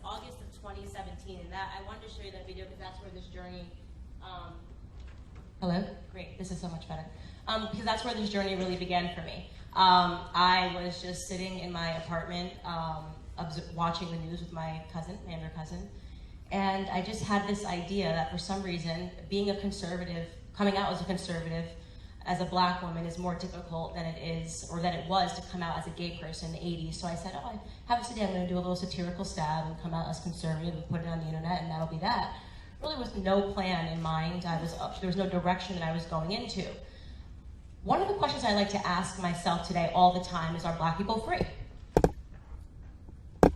August of 2017, and that I wanted to show you that video because that's where this journey. Hello? Great, this is so much better. Because that's where this journey really began for me. I was just sitting in my apartment, watching the news with my cousin, my younger cousin, and I just had this idea that for some reason, being a conservative, coming out as a conservative, as a black woman is more difficult than it is, or than it was to come out as a gay person in the 80s. So I said, oh, I have it today, I'm gonna do a little satirical stab and come out as conservative and put it on the internet, and that'll be that. Really with no plan in mind. There was no direction that I was going into. One of the questions I like to ask myself today all the time is, are black people free?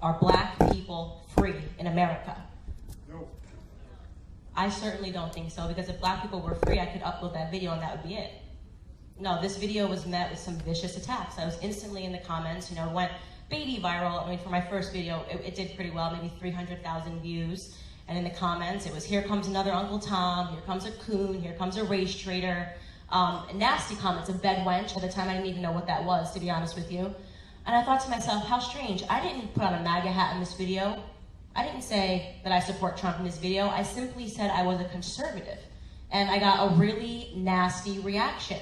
Are black people free in America? No. I certainly don't think so, because if black people were free, I could upload that video and that would be it. No, this video was met with some vicious attacks. I was instantly in the comments, you know, went baby viral. I mean, for my first video, it did pretty well, maybe 300,000 views. And in the comments, it was, here comes another Uncle Tom, here comes a coon, here comes a race traitor. Nasty comments, a bed wench. At the time, I didn't even know what that was, to be honest with you. And I thought to myself, how strange. I didn't put on a MAGA hat in this video. I didn't say that I support Trump in this video. I simply said I was a conservative. And I got a really nasty reaction.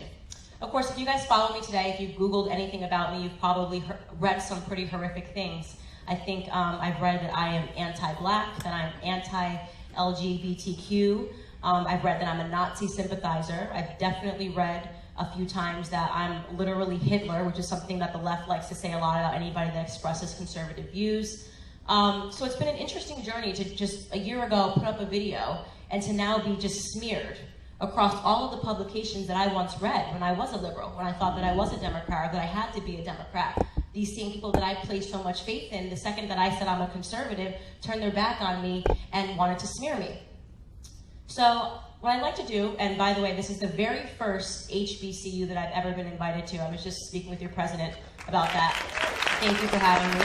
Of course, if you guys follow me today, if you've Googled anything about me, you've probably read some pretty horrific things. I think I've read that I am anti-black, that I'm anti-LGBTQ. I've read that I'm a Nazi sympathizer. I've definitely read a few times that I'm literally Hitler, which is something that the left likes to say a lot about anybody that expresses conservative views. So it's been an interesting journey to just a year ago put up a video and to now be just smeared across all of the publications that I once read when I was a liberal, when I thought that I was a Democrat, or that I had to be a Democrat. These same people that I placed so much faith in, the second that I said I'm a conservative, turned their back on me and wanted to smear me. So what I'd like to do, and by the way, this is the very first HBCU that I've ever been invited to. I was just speaking with your president about that. Thank you for having me.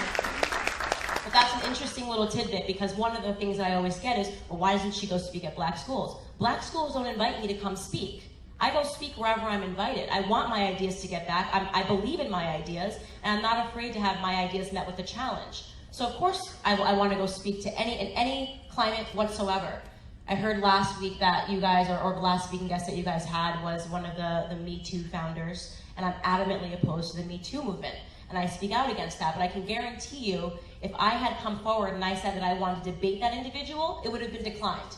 But that's an interesting little tidbit, because one of the things that I always get is, well, why doesn't she go speak at black schools? Black schools don't invite me to come speak. I go speak wherever I'm invited. I want my ideas to get back. I believe in my ideas, and I'm not afraid to have my ideas met with a challenge. So of course, I want to go speak to in any climate whatsoever. I heard last week that you guys, or the last speaking guest that you guys had was one of the Me Too founders, and I'm adamantly opposed to the Me Too movement. And I speak out against that, but I can guarantee you, if I had come forward and I said that I wanted to debate that individual, it would have been declined.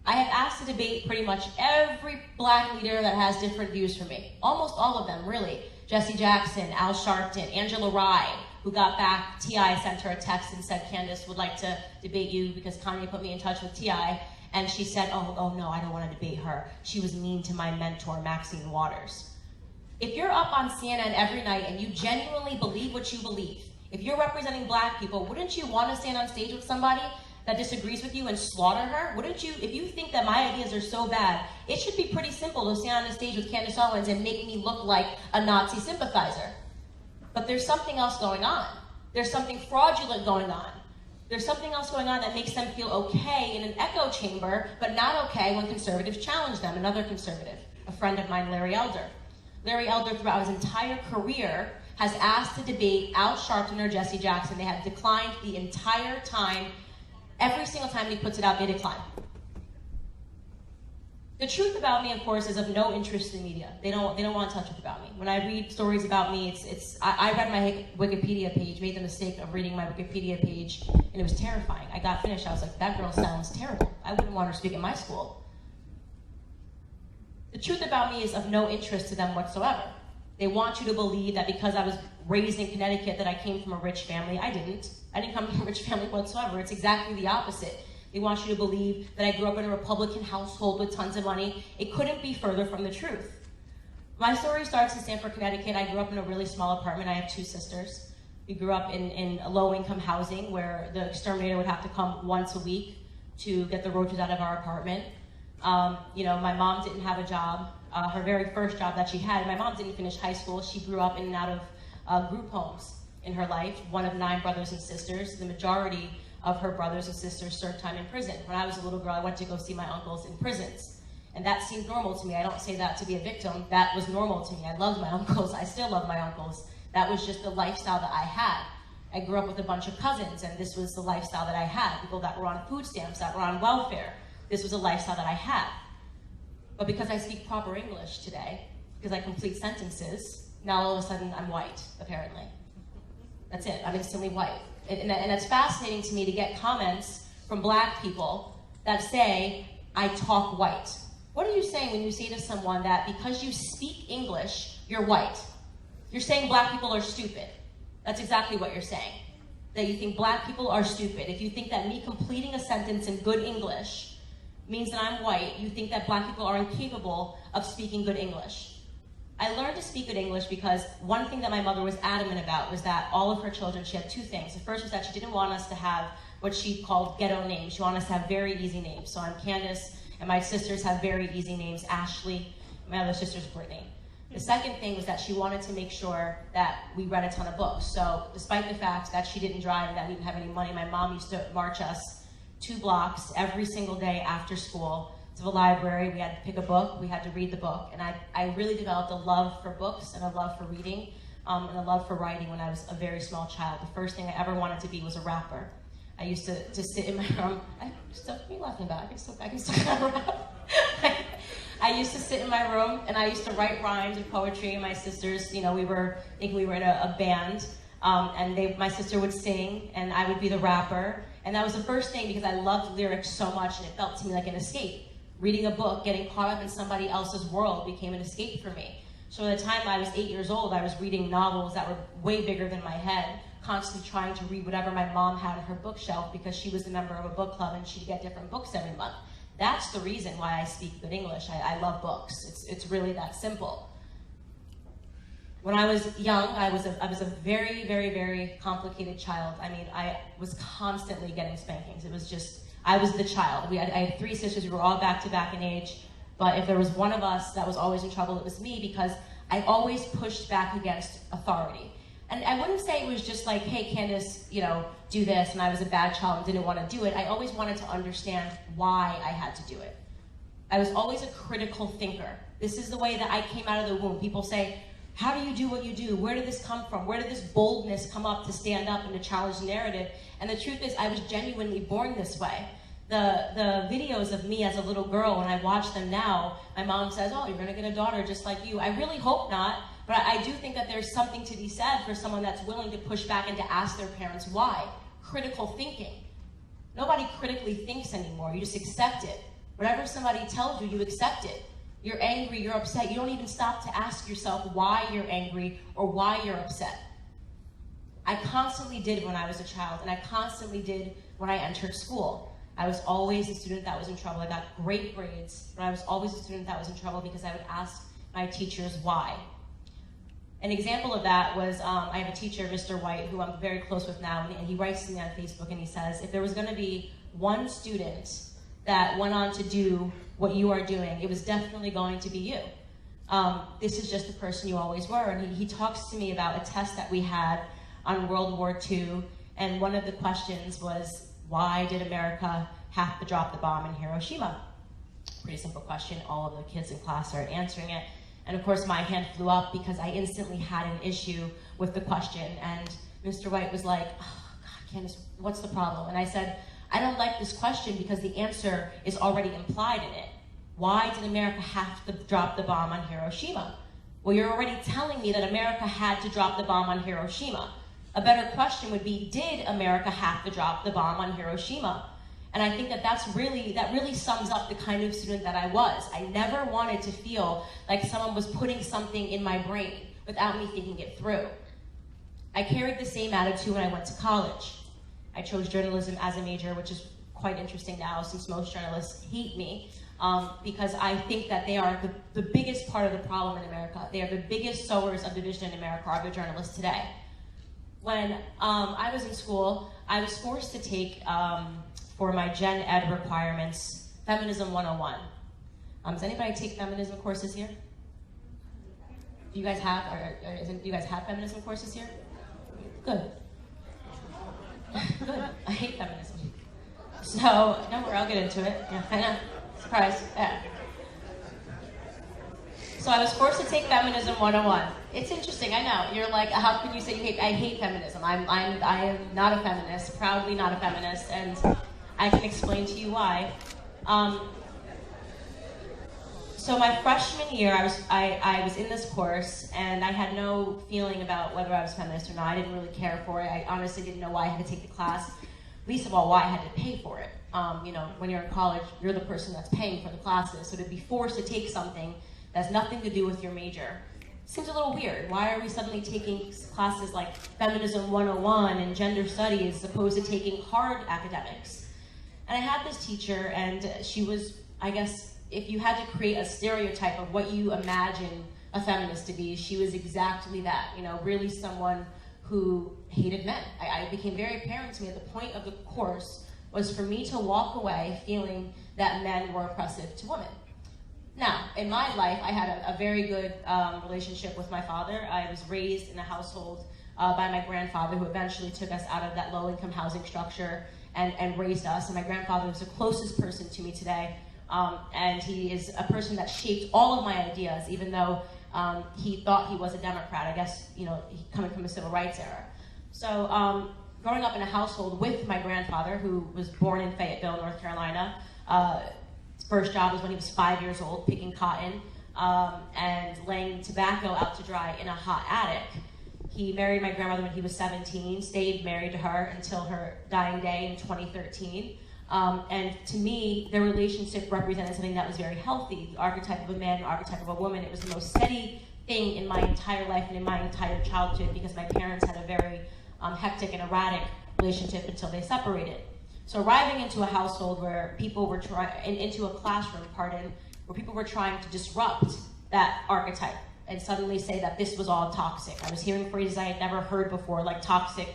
I have asked to debate pretty much every black leader that has different views from me. Almost all of them, really. Jesse Jackson, Al Sharpton, Angela Rye, who got back. T.I. sent her a text and said, Candace would like to debate you because Kanye put me in touch with T.I. And she said, oh no, I don't want to debate her. She was mean to my mentor, Maxine Waters. If you're up on CNN every night and you genuinely believe what you believe, if you're representing black people, wouldn't you want to stand on stage with somebody that disagrees with you and slaughter her? Wouldn't you, if you think that my ideas are so bad, it should be pretty simple to stand on the stage with Candace Owens and make me look like a Nazi sympathizer. But there's something else going on. There's something fraudulent going on. There's something else going on that makes them feel okay in an echo chamber, but not okay when conservatives challenge them. Another conservative, a friend of mine, Larry Elder. Larry Elder, throughout his entire career, has asked to debate Al Sharpton or Jesse Jackson. They have declined the entire time. Every single time he puts it out, they decline. The truth about me, of course, is of no interest in media. They don't want to touch it about me. When I read stories about me, I read my Wikipedia page, made the mistake of reading my Wikipedia page, and it was terrifying. I got finished, I was like, that girl sounds terrible. I wouldn't want her to speak at my school. The truth about me is of no interest to them whatsoever. They want you to believe that because I was raised in Connecticut that I came from a rich family. I didn't. I didn't come from a rich family whatsoever. It's exactly the opposite. They want you to believe that I grew up in a Republican household with tons of money. It couldn't be further from the truth. My story starts in Stamford, Connecticut. I grew up in a really small apartment. I have two sisters. We grew up in low-income housing where the exterminator would have to come once a week to get the roaches out of our apartment. You know, my mom didn't have a job. Her very first job that she had, my mom didn't finish high school. She grew up in and out of group homes in her life, one of 9 brothers and sisters. The majority of her brothers and sisters served time in prison. When I was a little girl, I went to go see my uncles in prisons. And that seemed normal to me. I don't say that to be a victim. That was normal to me. I loved my uncles. I still love my uncles. That was just the lifestyle that I had. I grew up with a bunch of cousins, and this was the lifestyle that I had. People that were on food stamps, that were on welfare. This was a lifestyle that I had. But because I speak proper English today, because I complete sentences, now all of a sudden I'm white, apparently. That's it, I'm instantly white. And it's fascinating to me to get comments from black people that say, I talk white. What are you saying when you say to someone that because you speak English, you're white? You're saying black people are stupid. That's exactly what you're saying. That you think black people are stupid. If you think that me completing a sentence in good English means that I'm white, you think that black people are incapable of speaking good English. I learned to speak good English because one thing that my mother was adamant about was that all of her children, she had two things. The first was that she didn't want us to have what she called ghetto names. She wanted us to have very easy names. So I'm Candace, and my sisters have very easy names, Ashley. My other sister's Brittany. The second thing was that she wanted to make sure that we read a ton of books. So despite the fact that she didn't drive and that we didn't have any money, my mom used to march us 2 blocks every single day after school to the library. We had to pick a book, we had to read the book. And I really developed a love for books and a love for reading and a love for writing when I was a very small child. The first thing I ever wanted to be was a rapper. I used to sit in my room. What are you laughing about? I can still rap. I used to sit in my room and I used to write rhymes and poetry. And my sisters, you know, we were in a band, and my sister would sing and I would be the rapper. And that was the first thing because I loved lyrics so much and it felt to me like an escape. Reading a book, getting caught up in somebody else's world became an escape for me. So by the time I was 8 years old, I was reading novels that were way bigger than my head, constantly trying to read whatever my mom had on her bookshelf because she was a member of a book club and she'd get different books every month. That's the reason why I speak good English. I love books. It's really that simple. When I was young, I was a very, very, very complicated child. I mean, I was constantly getting spankings. It was just, I was the child. I had 3 sisters. We were all back to back in age. But if there was one of us that was always in trouble, it was me because I always pushed back against authority. And I wouldn't say it was just like, hey, Candace, you know, do this, and I was a bad child and didn't want to do it. I always wanted to understand why I had to do it. I was always a critical thinker. This is the way that I came out of the womb. People say, how do you do what you do? Where did this come from? Where did this boldness come up to stand up and to challenge the narrative? And the truth is, I was genuinely born this way. The videos of me as a little girl, when I watch them now, my mom says, oh, you're going to get a daughter just like you. I really hope not. But I do think that there's something to be said for someone that's willing to push back and to ask their parents why. Critical thinking. Nobody critically thinks anymore. You just accept it. Whatever somebody tells you, you accept it. You're angry, you're upset. You don't even stop to ask yourself why you're angry or why you're upset. I constantly did when I was a child, and I constantly did when I entered school. I was always a student that was in trouble. I got great grades, but I was always a student that was in trouble because I would ask my teachers why. An example of that was, I have a teacher, Mr. White, who I'm very close with now, and he writes to me on Facebook and he says, if there was going to be one student that went on to do what you are doing, it was definitely going to be you. This is just the person you always were. And he talks to me about a test that we had on World War II, and one of the questions was, why did America have to drop the bomb in Hiroshima? Pretty simple question. All of the kids in class started answering it. And of course, my hand flew up because I instantly had an issue with the question. And Mr. White was like, oh, God, Candace, what's the problem? And I said, I don't like this question because the answer is already implied in it. Why did America have to drop the bomb on Hiroshima? Well, you're already telling me that America had to drop the bomb on Hiroshima. A better question would be, did America have to drop the bomb on Hiroshima? And I think that really sums up the kind of student that I was. I never wanted to feel like someone was putting something in my brain without me thinking it through. I carried the same attitude when I went to college. I chose journalism as a major, which is quite interesting now since most journalists hate me, because I think that they are the biggest part of the problem in America. They are the biggest sowers of division in America, are the journalists today. When I was in school, I was forced to take, for my gen ed requirements, Feminism 101. Does anybody take feminism courses here? Do you guys have, do you guys have feminism courses here? Good. Good. I hate feminism. So, don't worry, I'll get into it. Yeah, I know. Surprise. Yeah. So So I was forced to take Feminism 101. It's interesting, I know. You're like, how can you say you hate? I hate feminism. I am not a feminist, proudly not a feminist, and I can explain to you why. So my freshman year, I was in this course, and I had no feeling about whether I was feminist or not. I didn't really care for it. I honestly didn't know why I had to take the class. Least of all, why I had to pay for it. You know, when you're in college, you're the person that's paying for the classes. So to be forced to take something that has nothing to do with your major seems a little weird. Why are we suddenly taking classes like Feminism 101 and Gender Studies as opposed to taking hard academics? And I had this teacher, and she was, I guess, if you had to create a stereotype of what you imagine a feminist to be, she was exactly that. You know, really someone who hated men. I became very apparent to me at the point of the course was for me to walk away feeling that men were oppressive to women. Now, in my life, I had a very good relationship with my father. I was raised in a household by my grandfather, who eventually took us out of that low-income housing structure and raised us. And my grandfather was the closest person to me today. And he is a person that shaped all of my ideas, even though he thought he was a Democrat, I guess, you know, coming from the civil rights era. So growing up in a household with my grandfather, who was born in Fayetteville, North Carolina, his first job was when he was 5 years old, picking cotton and laying tobacco out to dry in a hot attic. He married my grandmother when he was 17, stayed married to her until her dying day in 2013. And to me, their relationship represented something that was very healthy. The archetype of a man, the archetype of a woman. It was the most steady thing in my entire life and in my entire childhood, because my parents had a very hectic and erratic relationship until they separated. So arriving into a household where people were into a classroom, where people were trying to disrupt that archetype and suddenly say that this was all toxic. I was hearing phrases I had never heard before, like toxic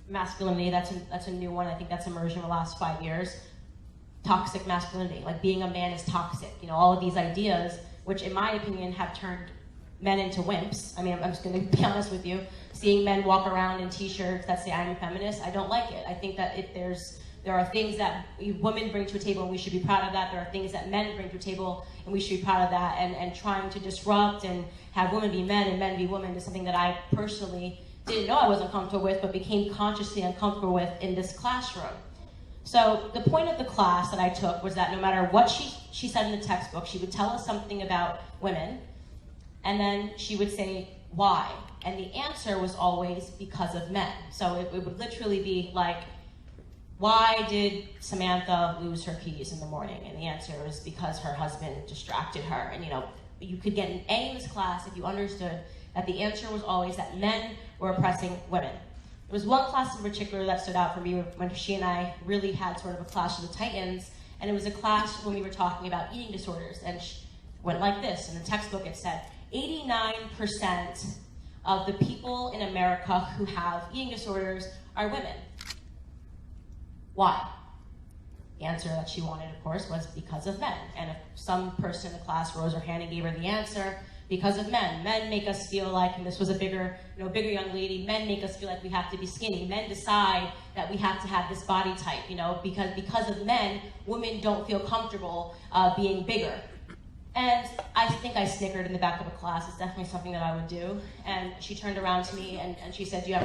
masculinity. That's a new one. I think that's emerged in the last 5 years. Toxic masculinity, like being a man is toxic. You know, all of these ideas, which in my opinion have turned men into wimps. I mean, I'm just going to be honest with you. Seeing men walk around in t-shirts that say I'm a feminist, I don't like it. I think that there are things that women bring to a table and we should be proud of that. There are things that men bring to a table and we should be proud of that. And trying to disrupt and have women be men and men be women is something that I personally didn't know I was uncomfortable with, but became consciously uncomfortable with in this classroom. So the point of the class that I took was that no matter what she said in the textbook, she would tell us something about women, and then she would say, why? And the answer was always because of men. So it would literally be like, why did Samantha lose her keys in the morning? And the answer was because her husband distracted her. And you know, you could get an A in this class if you understood that the answer was always that men were oppressing women. There was one class in particular that stood out for me when she and I really had sort of a clash of the titans, and it was a class when we were talking about eating disorders, and she went like this. In the textbook it said, 89% of the people in America who have eating disorders are women. Why? The answer that she wanted, of course, was because of men. And if some person in the class rose her hand and gave her the answer, because of men. Men make us feel like, and this was a bigger young lady, men make us feel like we have to be skinny. Men decide that we have to have this body type, you know, because of men, women don't feel comfortable being bigger. And I think I snickered in the back of a class. It's definitely something that I would do. And she turned around to me and she said, do you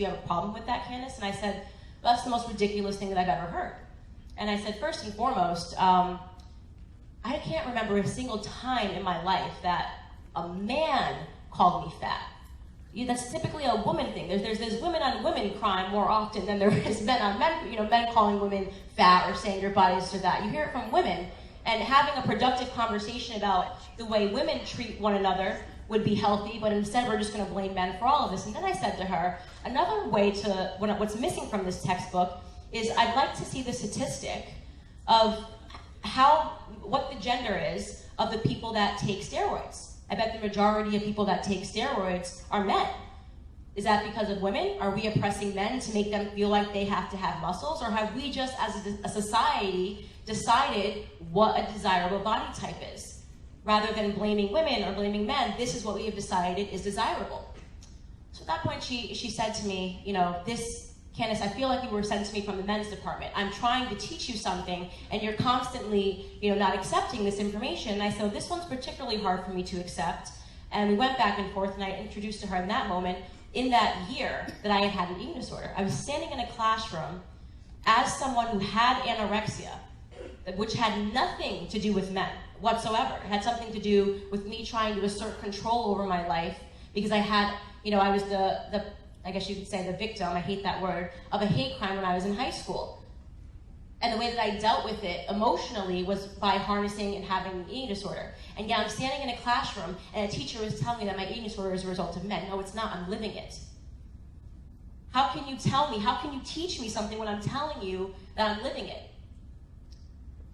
have a problem with that, Candace? And I said, well, that's the most ridiculous thing that I've ever heard. And I said, first and foremost, I can't remember a single time in my life that a man called me fat. That's typically a woman thing. There's women on women crime more often than there is men on men. You know, men calling women fat or saying your body's to that. You hear it from women, and having a productive conversation about the way women treat one another would be healthy. But instead, we're just going to blame men for all of this. And then I said to her, another way to what's missing from this textbook is I'd like to see the statistic of what the gender is of the people that take steroids. I bet the majority of people that take steroids are men. Is that because of women? Are we oppressing men to make them feel like they have to have muscles? Or have we just, as a society, decided what a desirable body type is? Rather than blaming women or blaming men, this is what we have decided is desirable. So at that point, she said to me, you know, this, Candace, I feel like you were sent to me from the men's department. I'm trying to teach you something, and you're constantly, not accepting this information. And I said, this one's particularly hard for me to accept. And we went back and forth, and I introduced to her in that moment, in that year that I had an eating disorder. I was standing in a classroom as someone who had anorexia, which had nothing to do with men whatsoever. It had something to do with me trying to assert control over my life, because I had, I was the I guess you could say the victim, I hate that word, of a hate crime when I was in high school. And the way that I dealt with it emotionally was by harnessing and having an eating disorder. And yeah, I'm standing in a classroom and a teacher is telling me that my eating disorder is a result of men. No, it's not, I'm living it. How can you tell me, how can you teach me something when I'm telling you that I'm living it?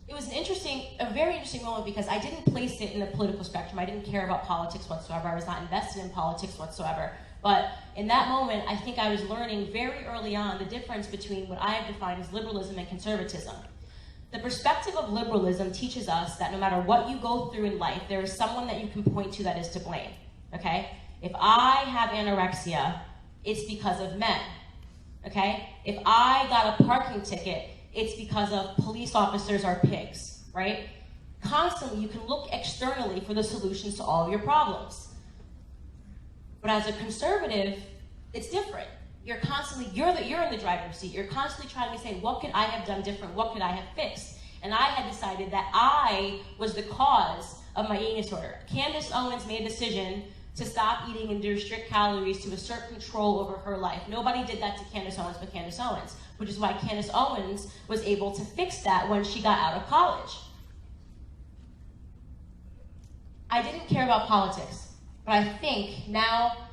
It was a very interesting moment, because I didn't place it in the political spectrum. I didn't care about politics whatsoever. I was not invested in politics whatsoever. But in that moment, I think I was learning very early on the difference between what I have defined as liberalism and conservatism. The perspective of liberalism teaches us that no matter what you go through in life, there is someone that you can point to that is to blame, okay? If I have anorexia, it's because of men, okay? If I got a parking ticket, it's because of police officers are pigs, right? Constantly, you can look externally for the solutions to all of your problems. But as a conservative, it's different. You're in the driver's seat. You're constantly trying to say, what could I have done different? What could I have fixed? And I had decided that I was the cause of my eating disorder. Candace Owens made a decision to stop eating and to restrict calories to assert control over her life. Nobody did that to Candace Owens but Candace Owens, which is why Candace Owens was able to fix that when she got out of college. I didn't care about politics. But I think now,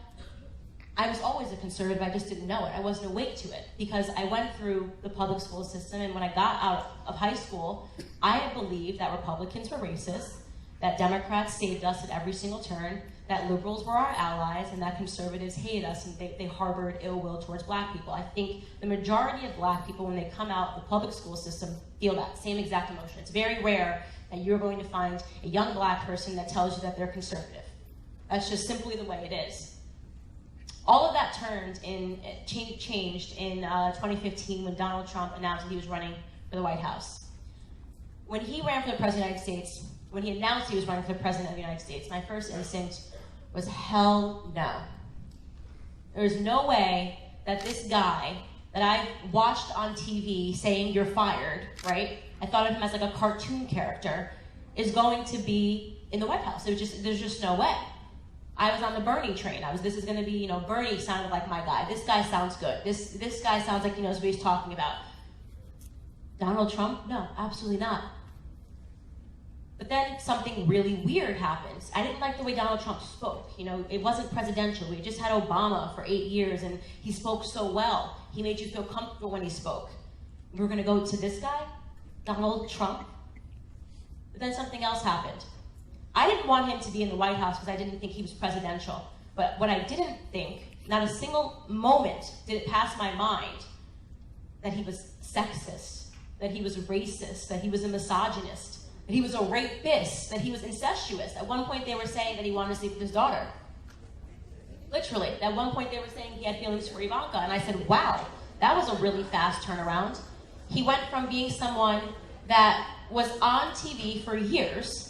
I was always a conservative, I just didn't know it. I wasn't awake to it, because I went through the public school system, and when I got out of high school, I believed that Republicans were racist, that Democrats saved us at every single turn, that liberals were our allies, and that conservatives hated us, and they harbored ill will towards black people. I think the majority of black people, when they come out of the public school system, feel that same exact emotion. It's very rare that you're going to find a young black person that tells you that they're conservative. That's just simply the way it is. All of that changed in 2015 when Donald Trump announced that he was running for the White House. When he ran for the President of the United States, when he announced he was running for the President of the United States, my first instinct was, hell no. There's no way that this guy that I've watched on TV saying you're fired, right? I thought of him as like a cartoon character, is going to be in the White House. There's just no way. I was on the Bernie train. This is going to be, Bernie sounded like my guy. This guy sounds good. This guy sounds like he knows what he's talking about. Donald Trump? No, absolutely not. But then something really weird happens. I didn't like the way Donald Trump spoke. It wasn't presidential. We just had Obama for 8 years, and he spoke so well. He made you feel comfortable when he spoke. We're going to go to this guy, Donald Trump? But then something else happened. I didn't want him to be in the White House because I didn't think he was presidential. But what I didn't think, not a single moment did it pass my mind, that he was sexist, that he was racist, that he was a misogynist, that he was a rapist, that he was incestuous. At one point they were saying that he wanted to sleep with his daughter. Literally. At one point they were saying he had feelings for Ivanka. And I said, wow, that was a really fast turnaround. He went from being someone that was on TV for years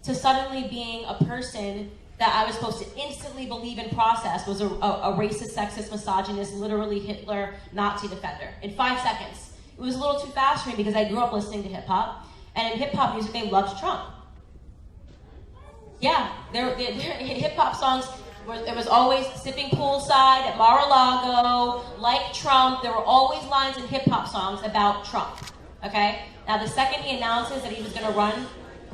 to suddenly being a person that I was supposed to instantly believe and process was a racist, sexist, misogynist, literally Hitler, Nazi defender in 5 seconds. It was a little too fast for me because I grew up listening to hip hop, and in hip hop music they loved Trump. Yeah, hip hop songs. There was always sipping poolside at Mar-a-Lago, like Trump. There were always lines in hip hop songs about Trump. Okay. Now the second he announces that he was going to run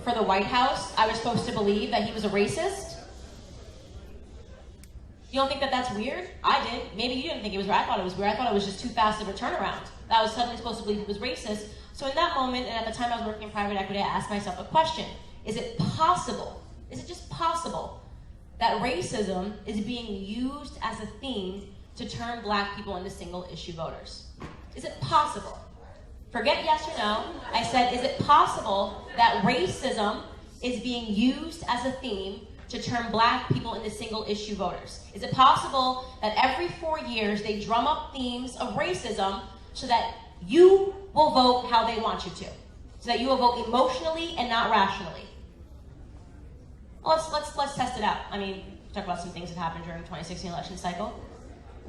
for the White House, I was supposed to believe that he was a racist. You don't think that that's weird? I did. Maybe you didn't think it was weird. I thought it was weird. I thought it was just too fast of a turnaround. That I was suddenly supposed to believe he was racist. So in that moment, and at the time I was working in private equity, I asked myself a question. Is it possible, is it just possible, that racism is being used as a theme to turn black people into single issue voters? Is it possible? Forget yes or no. I said, is it possible that racism is being used as a theme to turn black people into single issue voters? Is it possible that every 4 years they drum up themes of racism so that you will vote how they want you to? So that you will vote emotionally and not rationally? Well, let's test it out. I mean, talk about some things that happened during the 2016 election cycle.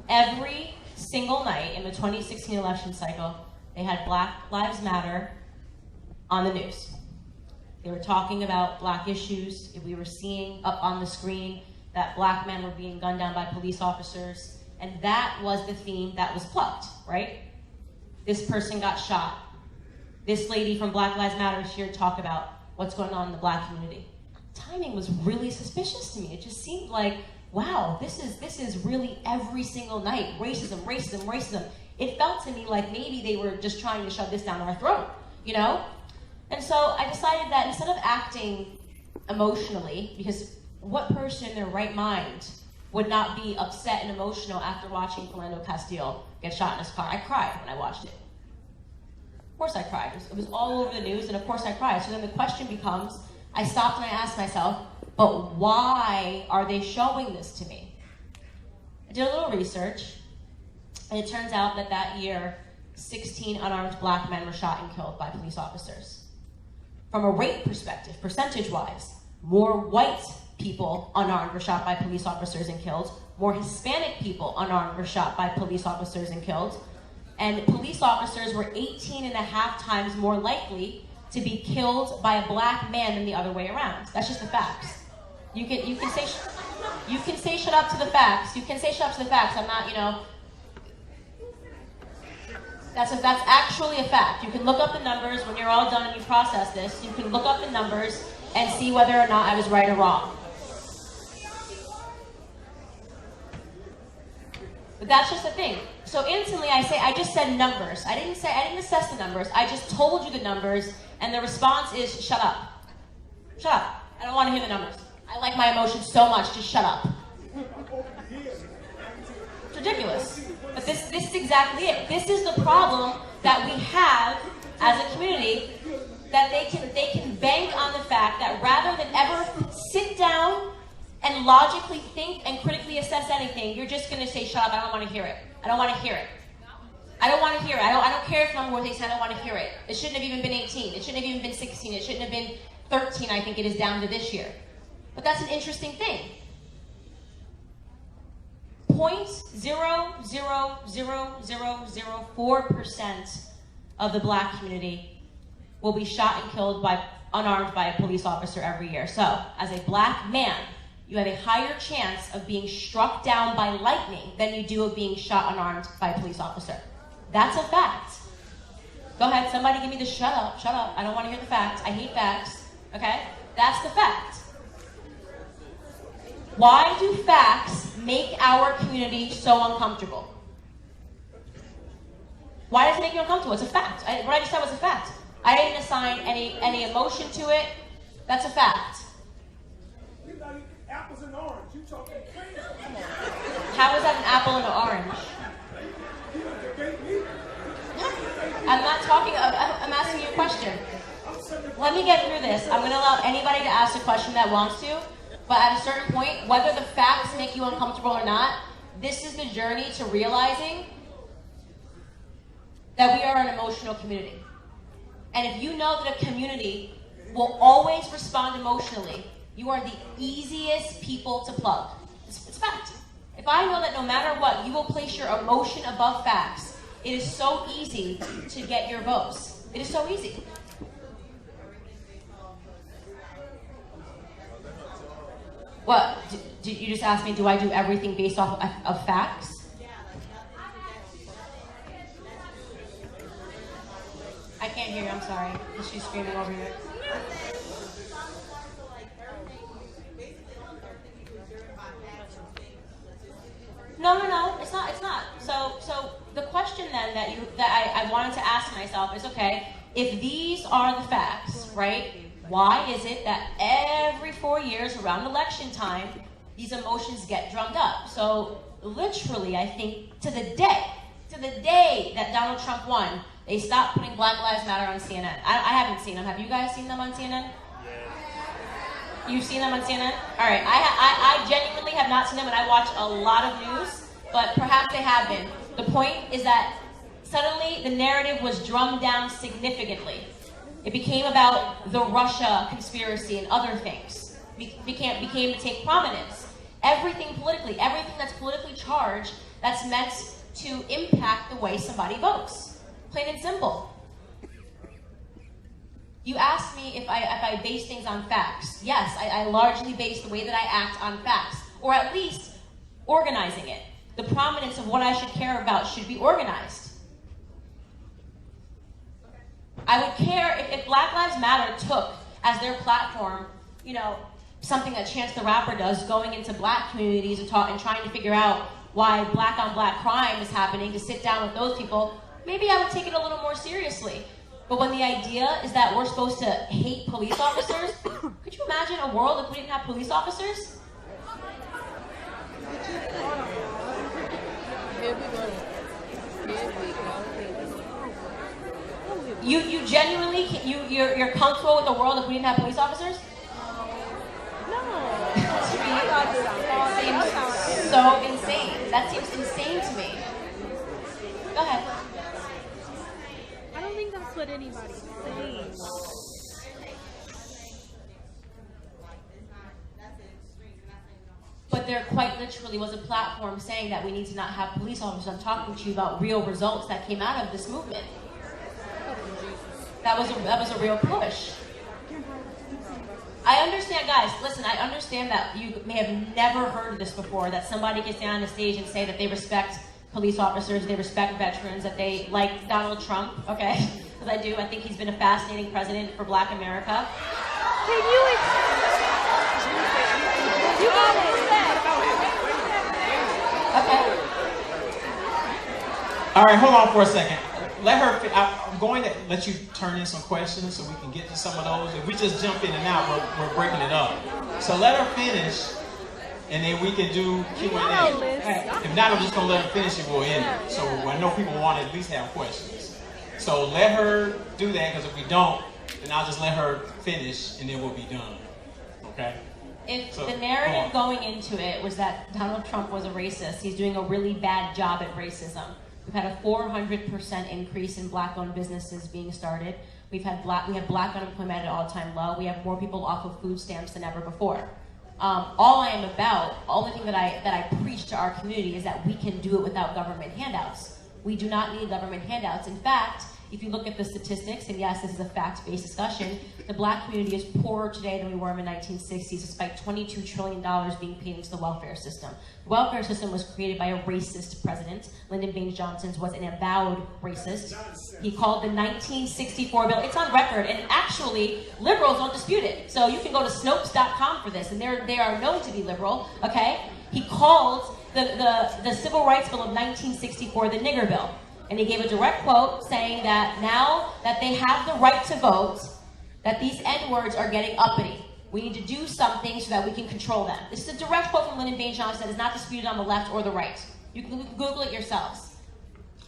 Every single night in the 2016 election cycle, they had Black Lives Matter on the news. They were talking about black issues. We were seeing up on the screen that black men were being gunned down by police officers, and that was the theme that was plucked, right? This person got shot. This lady from Black Lives Matter is here to talk about what's going on in the black community. Timing was really suspicious to me. It just seemed like, wow, this is really every single night, racism, racism, racism. It felt to me like maybe they were just trying to shove this down our throat, you know? And so I decided that instead of acting emotionally, because what person in their right mind would not be upset and emotional after watching Philando Castile get shot in his car? I cried when I watched it. Of course I cried. It was all over the news, and of course I cried. So then the question becomes, I stopped and I asked myself, but why are they showing this to me? I did a little research, and it turns out that that year, 16 unarmed black men were shot and killed by police officers. From a rate perspective, percentage-wise, more white people unarmed were shot by police officers and killed. More Hispanic people unarmed were shot by police officers and killed. And police officers were 18 and a half times more likely to be killed by a black man than the other way around. That's just the facts. You can say shut up to the facts. You can say shut up to the facts. I'm not, you know. That's actually a fact. You can look up the numbers when you're all done and you process this. You can look up the numbers and see whether or not I was right or wrong. But that's just the thing. So instantly I just said numbers. I didn't assess the numbers. I just told you the numbers, and the response is shut up. Shut up. I don't want to hear the numbers. I like my emotions so much, just shut up. It's ridiculous. But this is exactly it. This is the problem that we have as a community, that they can bank on the fact that rather than ever sit down and logically think and critically assess anything, you're just going to say, shut up, I don't want to hear it. I don't want to hear it. I don't want to hear it. I don't care if the number was 18, I don't want to hear it. It shouldn't have even been 18. It shouldn't have even been 16. It shouldn't have been 13, I think it is down to this year. But that's an interesting thing. 0.00004% of the black community will be shot and killed unarmed by a police officer every year. So, as a black man, you have a higher chance of being struck down by lightning than you do of being shot unarmed by a police officer. That's a fact. Go ahead, somebody give me the shut up, I don't want to hear the facts. I hate facts, okay? That's the fact. Why do facts make our community so uncomfortable? Why does it make you uncomfortable? It's a fact. What I just said was a fact. I didn't assign any emotion to it. That's a fact. You're not eating apples and orange. You talking crazy. How is that an apple and an orange? You don't debate me. I'm not talking. I'm asking you a question. Let me get through this. I'm going to allow anybody to ask a question that wants to. But at a certain point, whether the facts make you uncomfortable or not, this is the journey to realizing that we are an emotional community. And if you know that a community will always respond emotionally, you are the easiest people to plug. It's fact. If I know that no matter what, you will place your emotion above facts, it is so easy to get your votes. It is so easy. What? Did you just ask me, do I do everything based off of facts? I can't hear you, I'm sorry. She's screaming over here. No, it's not. So the question then that I wanted to ask myself is, okay, if these are the facts, right? Why is it that every 4 years around election time, these emotions get drummed up? So literally, I think to the day that Donald Trump won, they stopped putting Black Lives Matter on CNN. I haven't seen them. Have you guys seen them on CNN? You've seen them on CNN? All right, I genuinely have not seen them, and I watch a lot of news, but perhaps they have been. The point is that suddenly the narrative was drummed down significantly. It became about the Russia conspiracy and other things. Became to take prominence. Everything politically, everything that's politically charged, that's meant to impact the way somebody votes. Plain and simple. You asked me if I base things on facts. Yes, I largely base the way that I act on facts, or at least organizing it. The prominence of what I should care about should be organized. I would care if Black Lives Matter took as their platform, something that Chance the Rapper does, going into Black communities and trying to figure out why Black on Black crime is happening, to sit down with those people. Maybe I would take it a little more seriously. But when the idea is that we're supposed to hate police officers, could you imagine a world if we didn't have police officers? You genuinely, you're comfortable with the world if we didn't have police officers? No. That seems so insane. That seems insane to me. Go ahead. I don't think that's what anybody's saying. But there quite literally was a platform saying that we need to not have police officers. I'm talking to you about real results that came out of this movement. That was a real push. I understand, guys, listen, I understand that you may have never heard this before, that somebody gets down on the stage and say that they respect police officers, they respect veterans, that they like Donald Trump, okay? Because I do. I think he's been a fascinating president for Black America. Can you Okay. All right, hold on for a second. Let her. I'm going to let you turn in some questions so we can get to some of those. If we just jump in and out, we're breaking it up. So let her finish, and then we can do Q&A. Right. If not, I'm just going to let her finish and we'll end it. So I know people want to at least have questions. So let her do that, because if we don't, then I'll just let her finish, and then we'll be done. Okay? If the narrative going into it was that Donald Trump was a racist, he's doing a really bad job at racism. We've had a 400% increase in Black-owned businesses being started. We have Black unemployment at an all-time low. We have more people off of food stamps than ever before. All I am about, all the thing that I preach to our community is that we can do it without government handouts. We do not need government handouts. In fact, if you look at the statistics, and yes, this is a fact-based discussion, the Black community is poorer today than we were in the 1960s, despite $22 trillion being paid into the welfare system. The welfare system was created by a racist president. Lyndon Baines Johnson was an avowed racist. He called the 1964 bill, it's on record, and actually, liberals don't dispute it. So you can go to Snopes.com for this, and they are known to be liberal, okay? He called the Civil Rights Bill of 1964 the nigger bill. And he gave a direct quote saying that now that they have the right to vote, that these N-words are getting uppity. We need to do something so that we can control them. This is a direct quote from Lyndon Baines Johnson that is not disputed on the left or the right. You can Google it yourselves.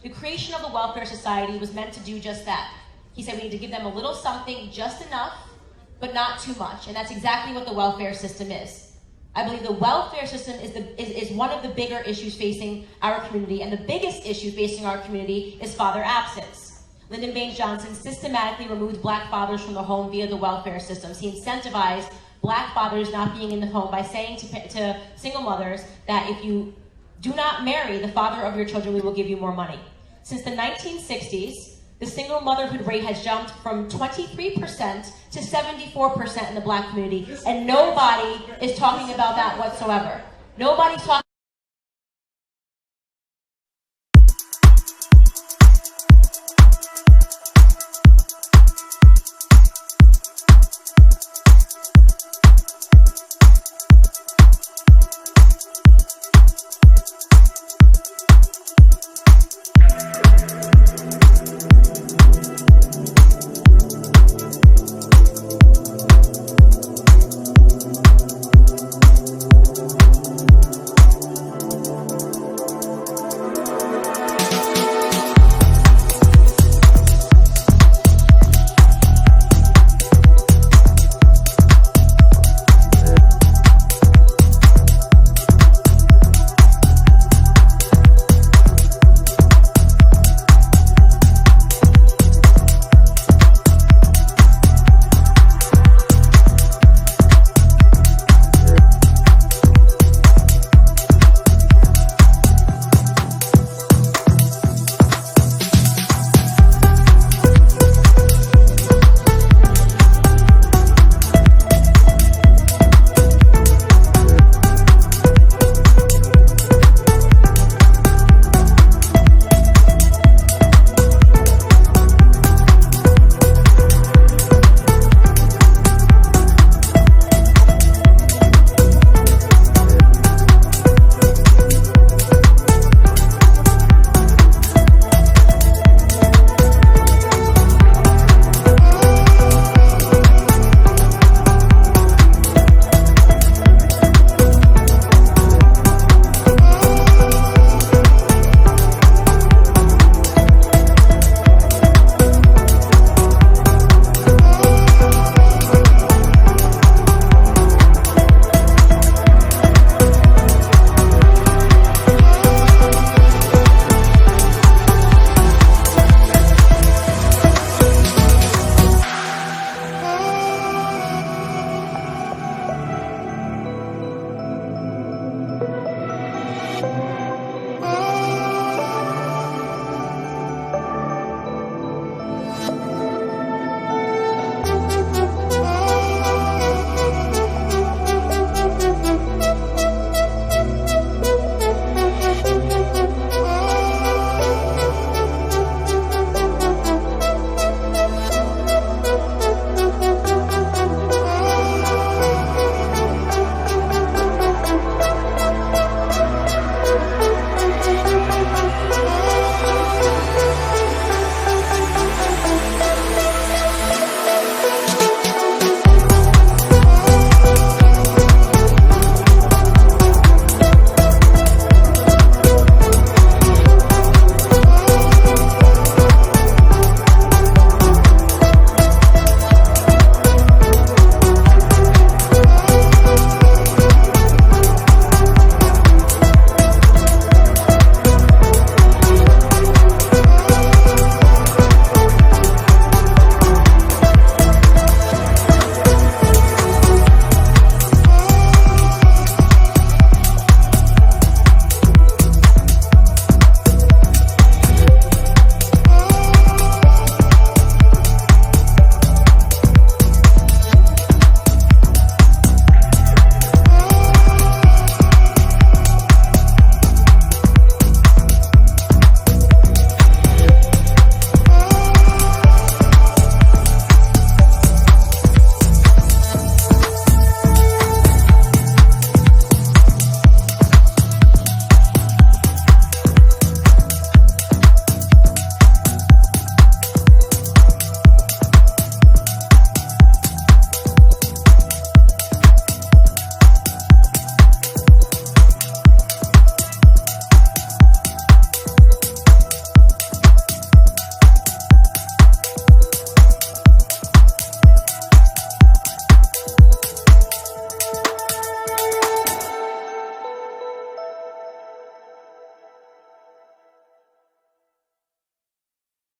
The creation of the welfare society was meant to do just that. He said we need to give them a little something, just enough, but not too much. And that's exactly what the welfare system is. I believe the welfare system is one of the bigger issues facing our community, and the biggest issue facing our community is father absence. Lyndon Baines Johnson systematically removed Black fathers from the home via the welfare systems. He incentivized Black fathers not being in the home by saying to single mothers that if you do not marry the father of your children, we will give you more money. Since the 1960s, the single motherhood rate has jumped from 23% to 74% in the Black community, and nobody is talking about that whatsoever. Nobody's talking